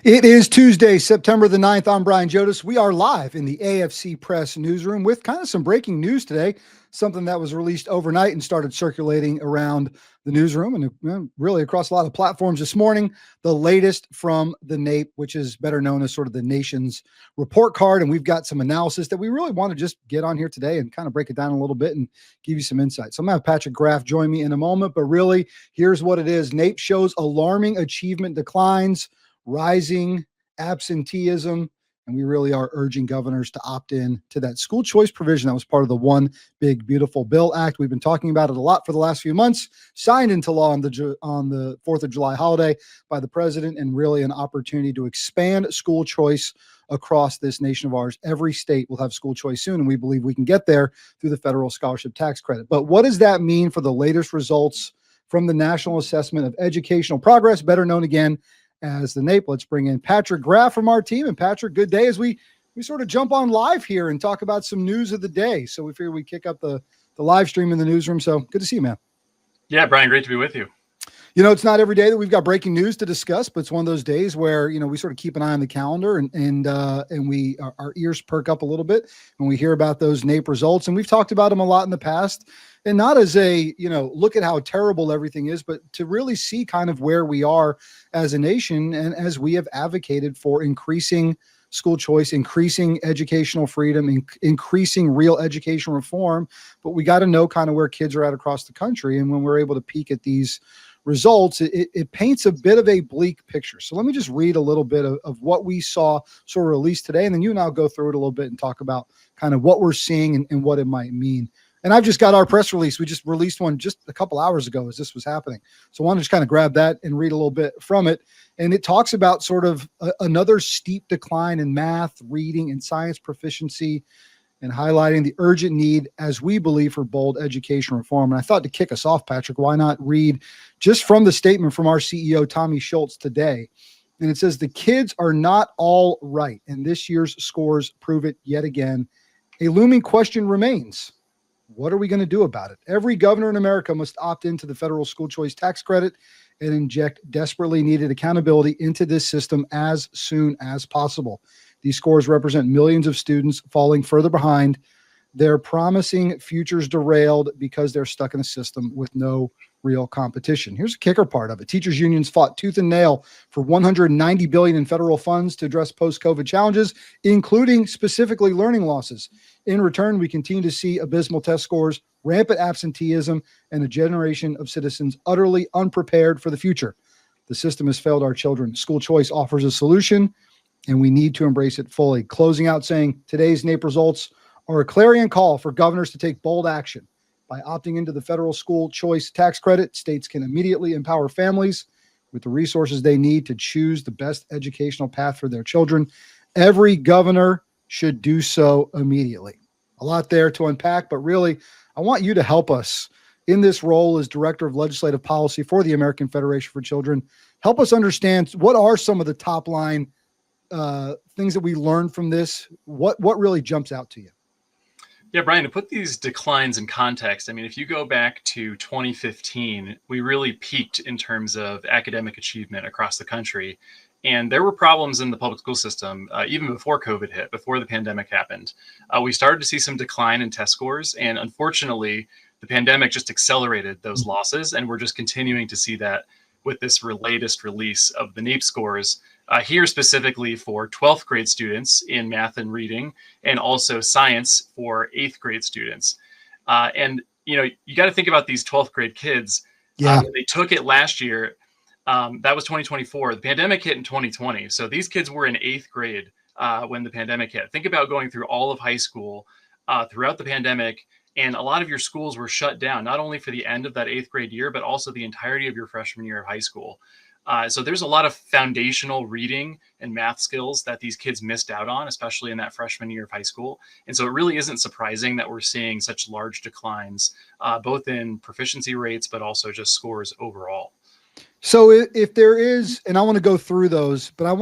It is Tuesday, September the 9th. I'm Brian Jodice. We are live in the AFC Press Newsroom with kind of some breaking news today, something that was released overnight and started circulating around the newsroom and really across a lot of platforms this morning. The latest from the NAEP, which is better known as sort of the nation's report card. And we've got some analysis that we really want to just get on here today and kind of break it down a little bit and give you some insight. So I'm going to have Patrick Graff join me in a moment, but really here's what it is. NAEP shows alarming achievement declines, rising absenteeism, and we really are urging governors to opt in to that school choice provision that was part of the One Big Beautiful Bill Act. We've been talking about it a lot for the last few months, signed into law on the 4th of July holiday by the president, and really an opportunity to expand school choice across this nation of ours. Every state will have school choice soon, and we believe we can get there through the federal scholarship tax credit. But what does that mean for the latest results from the National Assessment of Educational Progress, better known again as the NAEP? Let's bring in Patrick Graff from our team. And Patrick, good day as we sort of jump on live here and talk about some news of the day. So we figure we kick up the live stream in the newsroom. So good to see you, man. Yeah, Brian, great to be with you. You know, it's not every day that we've got breaking news to discuss, but it's one of those days where, you know, we sort of keep an eye on the calendar and our ears perk up a little bit when we hear about those NAEP results. And we've talked about them a lot in the past, and not as a, you know, look at how terrible everything is, but to really see kind of where we are as a nation. And as we have advocated for increasing school choice, increasing educational freedom, increasing real education reform, but we got to know kind of where kids are at across the country. And when we're able to peek at these results, it paints a bit of a bleak picture. So let me just read a little bit of what we saw sort of released today, and then you and I'll go through it a little bit and talk about kind of what we're seeing and what it might mean. And I've just got our press release. We just released one just a couple hours ago as this was happening. So I want to just kind of grab that and read a little bit from it. And it talks about sort of another steep decline in math, reading, and science proficiency, and highlighting the urgent need, as we believe, for bold education reform. And I thought, to kick us off, Patrick, why not read just from the statement from our CEO, Tommy Schultz, today. And it says, the kids are not all right, and this year's scores prove it yet again. A looming question remains. What are we going to do about it? Every governor in America must opt into the federal school choice tax credit and inject desperately needed accountability into this system as soon as possible. These scores represent millions of students falling further behind, their promising futures derailed because they're stuck in a system with no real competition. Here's the kicker part of it. Teachers unions fought tooth and nail for $190 billion in federal funds to address post-COVID challenges, including specifically learning losses. In return, we continue to see abysmal test scores, rampant absenteeism, and a generation of citizens utterly unprepared for the future. The system has failed our children. School choice offers a solution, and we need to embrace it fully. Closing out saying, today's NAEP results are a clarion call for governors to take bold action. By opting into the federal school choice tax credit, states can immediately empower families with the resources they need to choose the best educational path for their children. Every governor should do so immediately. A lot there to unpack, but really, I want you to help us in this role as Director of Legislative Policy for the American Federation for Children. Help us understand, what are some of the top line things that we learned from this? What really jumps out to you? Yeah, Brian, to put these declines in context, I mean, if you go back to 2015, we really peaked in terms of academic achievement across the country. And there were problems in the public school system even before COVID hit, before the pandemic happened. We started to see some decline in test scores. And unfortunately, the pandemic just accelerated those losses. And we're just continuing to see that with this latest release of the NAEP scores. Here specifically for 12th grade students in math and reading, and also science for 8th grade students. And, you know, you got to think about these 12th grade kids. Yeah. When they took it last year, that was 2024. The pandemic hit in 2020. So these kids were in 8th grade when the pandemic hit. Think about going through all of high school throughout the pandemic. And a lot of your schools were shut down, not only for the end of that 8th grade year, but also the entirety of your freshman year of high school. So there's a lot of foundational reading and math skills that these kids missed out on, especially in that freshman year of high school. And so it really isn't surprising that we're seeing such large declines, both in proficiency rates, but also just scores overall. So if there is, and I want to go through those, but I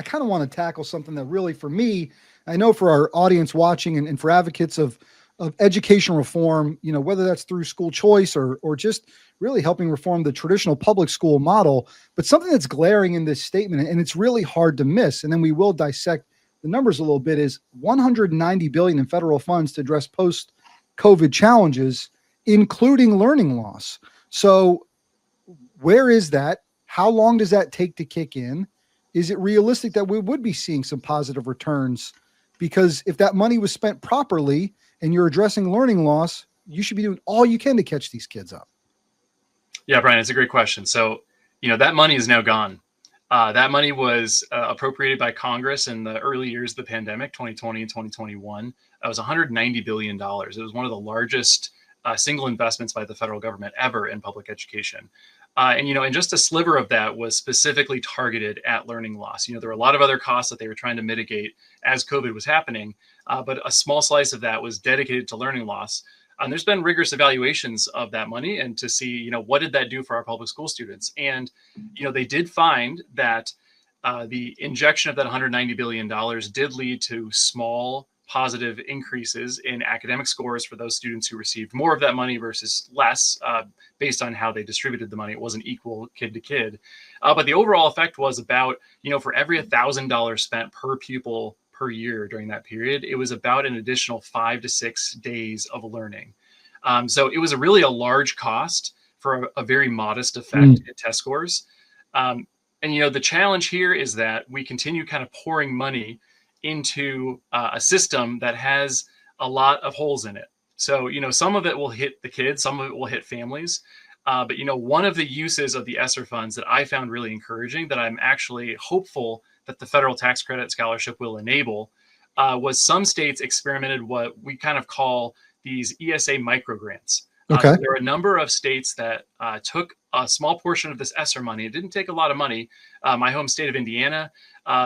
kind of want to tackle something that really, for me, I know for our audience watching and for advocates of of education reform, whether that's through school choice or just really helping reform the traditional public school model, but something that's glaring in this statement, and it's really hard to miss, and then we will dissect the numbers a little bit, is $190 billion in federal funds to address post-COVID challenges, including learning loss. So where is that? How long does that take to kick in? Is it realistic that we would be seeing some positive returns? Because if that money was spent properly and you're addressing learning loss, you should be doing all you can to catch these kids up. Yeah, Brian, it's a great question. So, that money is now gone. That money was appropriated by Congress in the early years of the pandemic, 2020 and 2021. It was $190 billion. It was one of the largest single investments by the federal government ever in public education. And just a sliver of that was specifically targeted at learning loss. There were a lot of other costs that they were trying to mitigate as COVID was happening, but a small slice of that was dedicated to learning loss. And there's been rigorous evaluations of that money and to see, what did that do for our public school students? And, they did find that the injection of that $190 billion did lead to small positive increases in academic scores for those students who received more of that money versus less, based on how they distributed the money. It wasn't equal kid to kid. But the overall effect was about, for every $1,000 spent per pupil per year during that period, it was about an additional 5 to 6 days of learning. So it was really a large cost for a very modest effect in test scores. And the challenge here is that we continue kind of pouring money into a system that has a lot of holes in it. So, some of it will hit the kids, some of it will hit families. But, one of the uses of the ESSER funds that I found really encouraging, that I'm actually hopeful that the federal tax credit scholarship will enable, was some states experimented what we kind of call these ESA microgrants. Okay. So there are a number of states that took a small portion of this ESSER money. It didn't take a lot of money. My home state of Indiana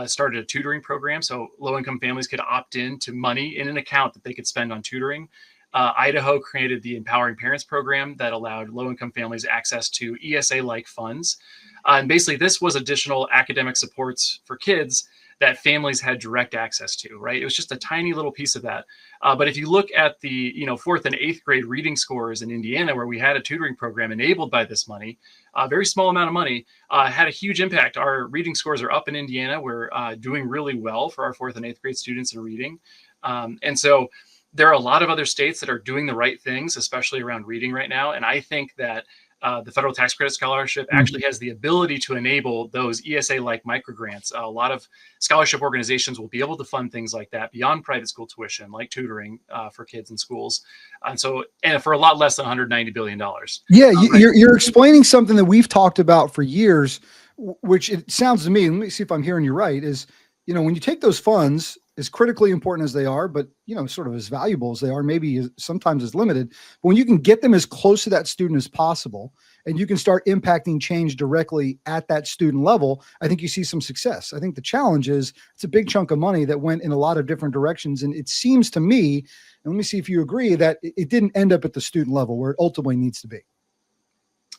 started a tutoring program, so low-income families could opt in to money in an account that they could spend on tutoring. Idaho created the Empowering Parents program that allowed low-income families access to ESA-like funds. And basically, this was additional academic supports for kids that families had direct access to, right? It was just a tiny little piece of that. But if you look at the 4th and 8th grade reading scores in Indiana, where we had a tutoring program enabled by this money, a very small amount of money, had a huge impact. Our reading scores are up in Indiana. We're doing really well for our 4th and 8th grade students in reading. And so there are a lot of other states that are doing the right things, especially around reading right now. And I think that the federal tax credit scholarship actually has the ability to enable those ESA-like microgrants. A lot of scholarship organizations will be able to fund things like that beyond private school tuition, like tutoring for kids in schools. And for a lot less than $190 billion. Yeah, you're explaining something that we've talked about for years, which it sounds to me, let me see if I'm hearing you right, is, when you take those funds, as critically important as they are, but, sort of as valuable as they are, maybe sometimes as limited, but when you can get them as close to that student as possible, and you can start impacting change directly at that student level, I think you see some success. I think the challenge is it's a big chunk of money that went in a lot of different directions. And it seems to me, and let me see if you agree, that it didn't end up at the student level where it ultimately needs to be.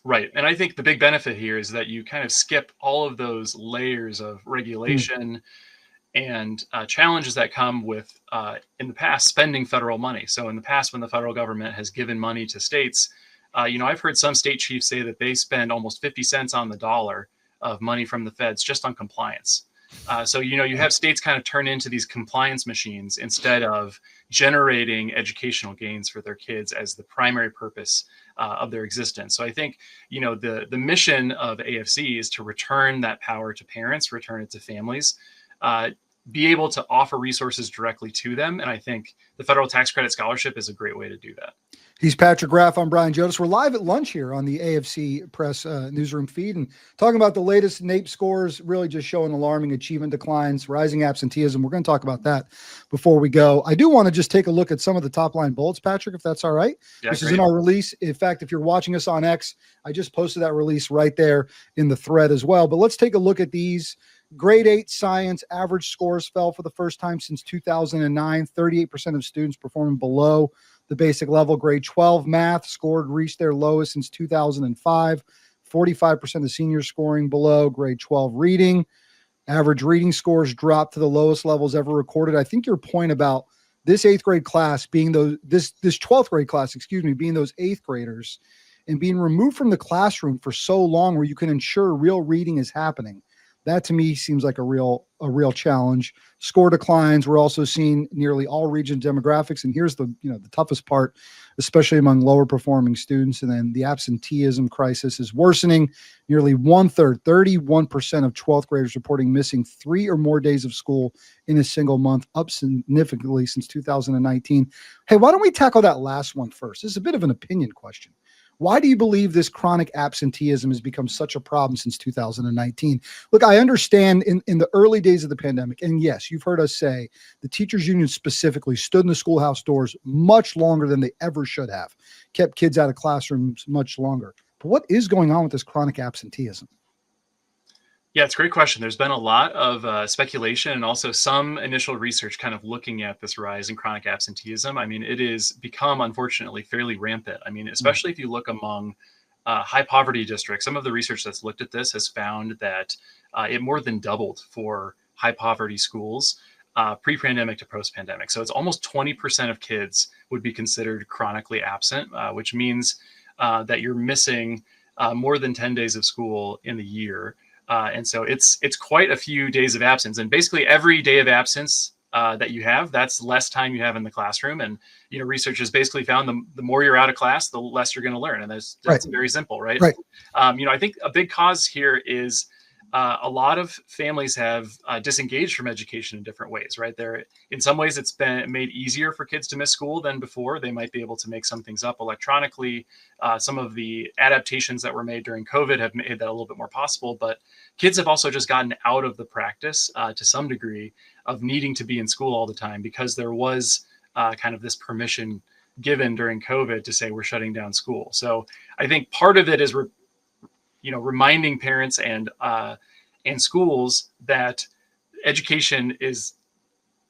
Right. And I think the big benefit here is that you kind of skip all of those layers of regulation and challenges that come with, in the past, spending federal money. So in the past, when the federal government has given money to states, I've heard some state chiefs say that they spend almost 50 cents on the dollar of money from the feds just on compliance. So, you have states kind of turn into these compliance machines instead of generating educational gains for their kids as the primary purpose of their existence. So I think, the mission of AFC is to return that power to parents, return it to families, be able to offer resources directly to them. And I think the federal tax credit scholarship is a great way to do that. He's Patrick Graff. I'm Brian Jodice. We're live at lunch here on the AFC Press Newsroom feed and talking about the latest NAEP scores, really just showing alarming achievement declines, rising absenteeism. We're going to talk about that before we go. I do want to just take a look at some of the top line bullets, Patrick, if that's all right. Yeah, this great. is in our release. In fact, if you're watching us on X, I just posted that release right there in the thread as well. But let's take a look at these. Grade 8 science average scores fell for the first time since 2009. 38% of students performing below the basic level. Grade 12 math reached their lowest since 2005. 45% of seniors scoring below. Grade 12 reading. Average reading scores dropped to the lowest levels ever recorded. I think your point about this 8th grade class being this 12th grade class, being those 8th graders and being removed from the classroom for so long where you can ensure real reading is happening. That to me seems like a real challenge. Score declines. We're also seeing nearly all region demographics. And here's the toughest part, especially among lower performing students. And then the absenteeism crisis is worsening. Nearly 1/3, 31% of 12th graders reporting missing 3 or more days of school in a single month, up significantly since 2019. Hey, why don't we tackle that last one first? This is a bit of an opinion question. Why do you believe this chronic absenteeism has become such a problem since 2019? Look, I understand in the early days of the pandemic, and yes, you've heard us say the teachers union specifically stood in the schoolhouse doors much longer than they ever should have, kept kids out of classrooms much longer. But what is going on with this chronic absenteeism? Yeah, it's a great question. There's been a lot of speculation and also some initial research kind of looking at this rise in chronic absenteeism. I mean, it has become, unfortunately, fairly rampant. I mean, especially if you look among high poverty districts, some of the research that's looked at this has found that it more than doubled for high poverty schools pre-pandemic to post-pandemic. So it's almost 20% of kids would be considered chronically absent, which means that you're missing more than 10 days of school in the year. And so it's quite a few days of absence, and basically every day of absence that you have, that's less time you have in the classroom. And, research has basically found the more you're out of class, the less you're going to learn. And that's Right. very simple, right? Right. I think a big cause here is a lot of families have disengaged from education in different ways, right? In some ways, it's been made easier for kids to miss school than before. They might be able to make some things up electronically. Some of the adaptations that were made during COVID have made that a little bit more possible. But kids have also just gotten out of the practice to some degree of needing to be in school all the time, because there was kind of this permission given during COVID to say we're shutting down school. So I think part of it is reminding parents and schools that education is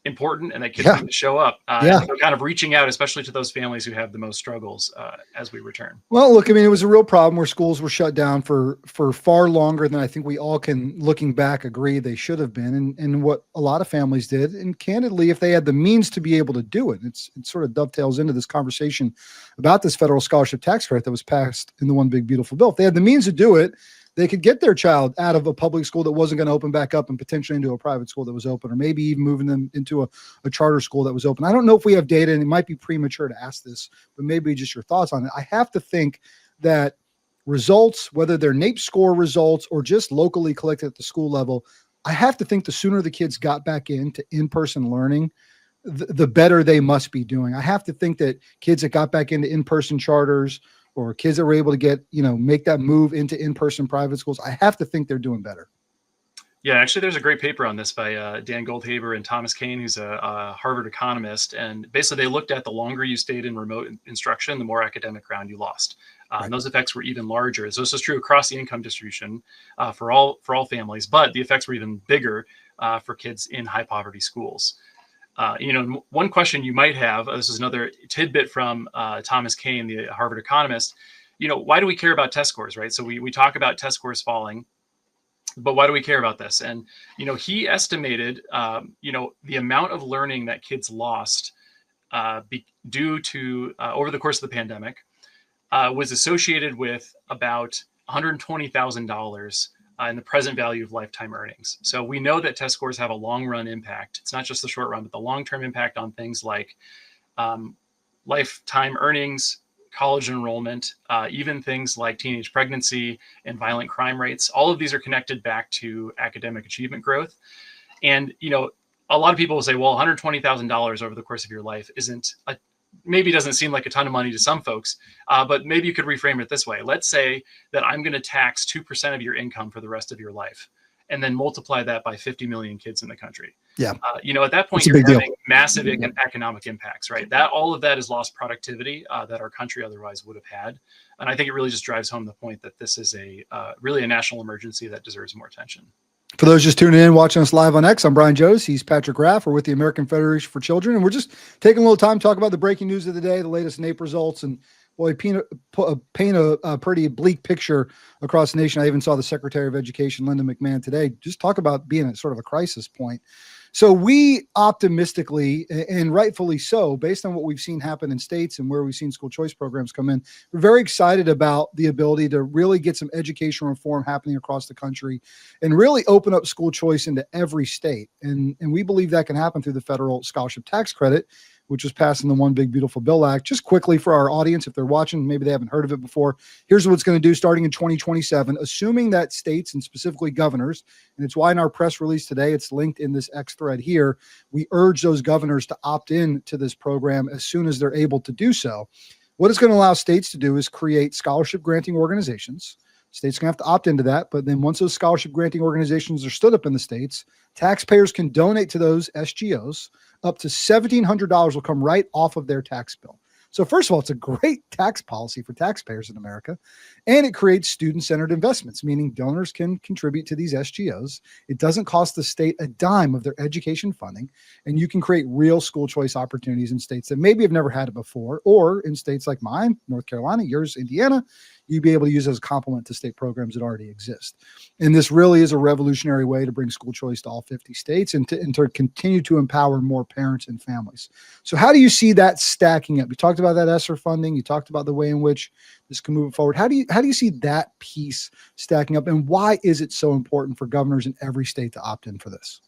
important and that kids need to show up. And so kind of reaching out, especially to those families who have the most struggles as we return. Well, look, I mean, it was a real problem where schools were shut down for far longer than I think we all can, looking back, agree they should have been. And what a lot of families did, and candidly, if they had the means to be able to do it, it sort of dovetails into this conversation about this federal scholarship tax credit that was passed in the One Big Beautiful Bill. If they had the means to do it, they could get their child out of a public school that wasn't going to open back up and potentially into a private school that was open, or maybe even moving them into a charter school that was open. I don't know if we have data, and it might be premature to ask this, but maybe just your thoughts on it. I have to think that results, whether they're NAEP score results or just locally collected at the school level, I have to think the sooner the kids got back into in-person learning, the better they must be doing. I have to think that kids that got back into in-person charters, or kids that were able to get, make that move into in-person private schools, I have to think they're doing better. Yeah, actually, there's a great paper on this by Dan Goldhaber and Thomas Kane, who's a Harvard economist. And basically, they looked at the longer you stayed in remote instruction, the more academic ground you lost. And those effects were even larger. So this is true across the income distribution for all families, but the effects were even bigger for kids in high poverty schools. One question you might have, this is another tidbit from Thomas Kane, the Harvard economist, why do we care about test scores, right? So we talk about test scores falling, but why do we care about this? And, he estimated, the amount of learning that kids lost due to over the course of the pandemic was associated with about $120,000 in the present value of lifetime earnings. So we know that test scores have a long run impact. It's not just the short run, but the long-term impact on things like lifetime earnings, college enrollment, even things like teenage pregnancy and violent crime rates. All of these are connected back to academic achievement growth. And, a lot of people will say, well, $120,000 over the course of your life maybe doesn't seem like a ton of money to some folks, but maybe you could reframe it this way. Let's say that I'm going to tax 2% of your income for the rest of your life, and then multiply that by 50 million kids in the country. Yeah. At that point, you're having massive economic impacts, right? All of that is lost productivity that our country otherwise would have had. And I think it really just drives home the point that this is really a national emergency that deserves more attention. For those just tuning in, watching us live on X, I'm Brian Jodice. He's Patrick Graff. We're with the American Federation for Children, and we're just taking a little time to talk about the breaking news of the day, the latest NAEP results, and Well, paint a pretty bleak picture across the nation. I even saw the Secretary of Education, Linda McMahon, today just talk about being at sort of a crisis point. So we optimistically, and rightfully so, based on what we've seen happen in states and where we've seen school choice programs come in, we're very excited about the ability to really get some educational reform happening across the country and really open up school choice into every state. And we believe that can happen through the federal scholarship tax credit, which was passed in the One Big Beautiful Bill Act. Just quickly for our audience, if they're watching, maybe they haven't heard of it before, here's what it's going to do starting in 2027, assuming that states and specifically governors, and it's why in our press release today, it's linked in this X thread here, we urge those governors to opt in to this program as soon as they're able to do so. What it's going to allow states to do is create scholarship granting organizations. States are going to have to opt into that, but then once those scholarship granting organizations are stood up in the states, taxpayers can donate to those SGOs. Up to $1,700 will come right off of their tax bill. So first of all, it's a great tax policy for taxpayers in America, and it creates student-centered investments, meaning donors can contribute to these SGOs. It doesn't cost the state a dime of their education funding, and you can create real school choice opportunities in states that maybe have never had it before, or in states like mine, North Carolina, yours, Indiana, you'd be able to use it as a complement to state programs that already exist. And this really is a revolutionary way to bring school choice to all 50 states and to continue to empower more parents and families. So how do you see that stacking up? You talked about that ESSER funding. You talked about the way in which this can move forward. How do you see that piece stacking up, and why is it so important for governors in every state to opt in for this?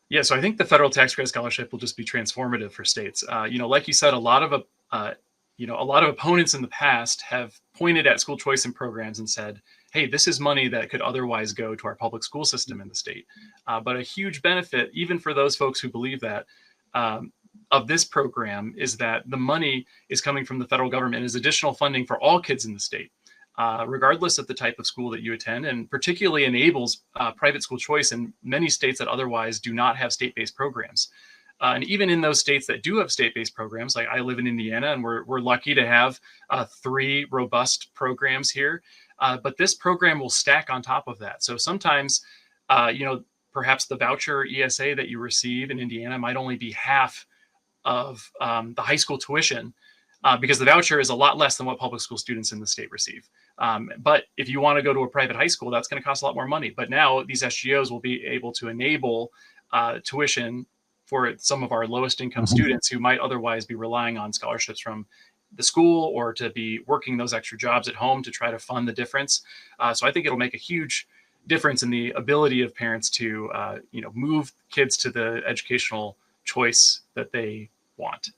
Yeah, so I think the federal tax credit scholarship will just be transformative for states. Like you said, a lot of opponents in the past have pointed at school choice and programs and said, hey, this is money that could otherwise go to our public school system in the state. But a huge benefit, even for those folks who believe that, of this program is that the money is coming from the federal government as additional funding for all kids in the state, regardless of the type of school that you attend, and particularly enables private school choice in many states that otherwise do not have state-based programs. And even in those states that do have state-based programs, like I live in Indiana, and we're lucky to have 3 robust programs here. But this program will stack on top of that. So sometimes, perhaps the voucher ESA that you receive in Indiana might only be half of the high school tuition, because the voucher is a lot less than what public school students in the state receive. But if you want to go to a private high school, that's going to cost a lot more money. But now these SGOs will be able to enable tuition for some of our lowest income students who might otherwise be relying on scholarships from the school or to be working those extra jobs at home to try to fund the difference. So I think it'll make a huge difference in the ability of parents to move kids to the educational choice that they want.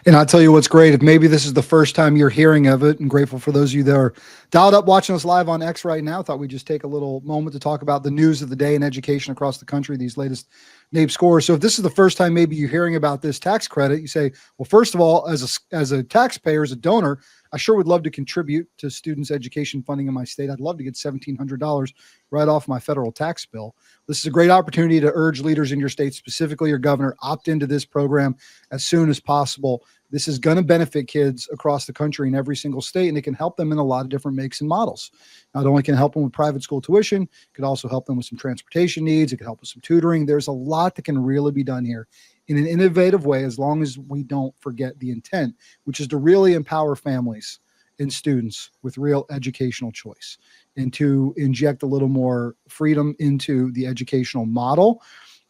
And I'll tell you what's great. If maybe this is the first time you're hearing of it, and grateful for those of you that are dialed up watching us live on X right now, thought we'd just take a little moment to talk about the news of the day in education across the country, these latest NAEP scores. So if this is the first time maybe you're hearing about this tax credit, you say, well, first of all, as a taxpayer, as a donor, I sure would love to contribute to students' education funding in my state. I'd love to get $1,700 right off my federal tax bill. This is a great opportunity to urge leaders in your state, specifically your governor, opt into this program as soon as possible. This is going to benefit kids across the country in every single state, and it can help them in a lot of different makes and models. Not only can it help them with private school tuition, it could also help them with some transportation needs. It could help with some tutoring. There's a lot that can really be done here in an innovative way, as long as we don't forget the intent, which is to really empower families and students with real educational choice and to inject a little more freedom into the educational model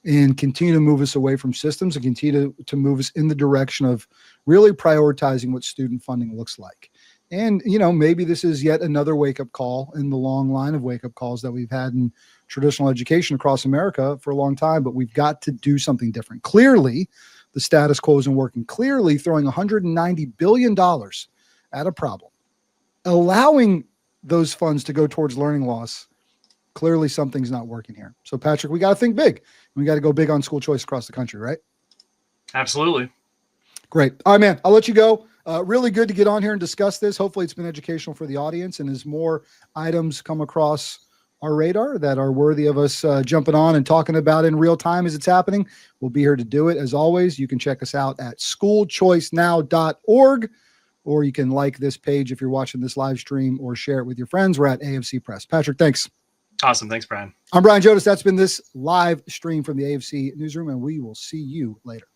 and continue to move us away from systems and continue to move us in the direction of really prioritizing what student funding looks like. And, maybe this is yet another wake-up call in the long line of wake-up calls that we've had in traditional education across America for a long time, but we've got to do something different. Clearly, the status quo isn't working. Clearly, throwing $190 billion at a problem, allowing those funds to go towards learning loss, clearly something's not working here. So, Patrick, we got to think big. We got to go big on school choice across the country, right? Absolutely. Great. All right, man, I'll let you go. Really good to get on here and discuss this. Hopefully it's been educational for the audience, and as more items come across our radar that are worthy of us jumping on and talking about in real time as it's happening, we'll be here to do it. As always, you can check us out at schoolchoicenow.org, or you can like this page if you're watching this live stream, or share it with your friends. We're at AFC Press. Patrick, thanks. Awesome. Thanks, Brian. I'm Brian Jodice. That's been this live stream from the AFC Newsroom, and we will see you later.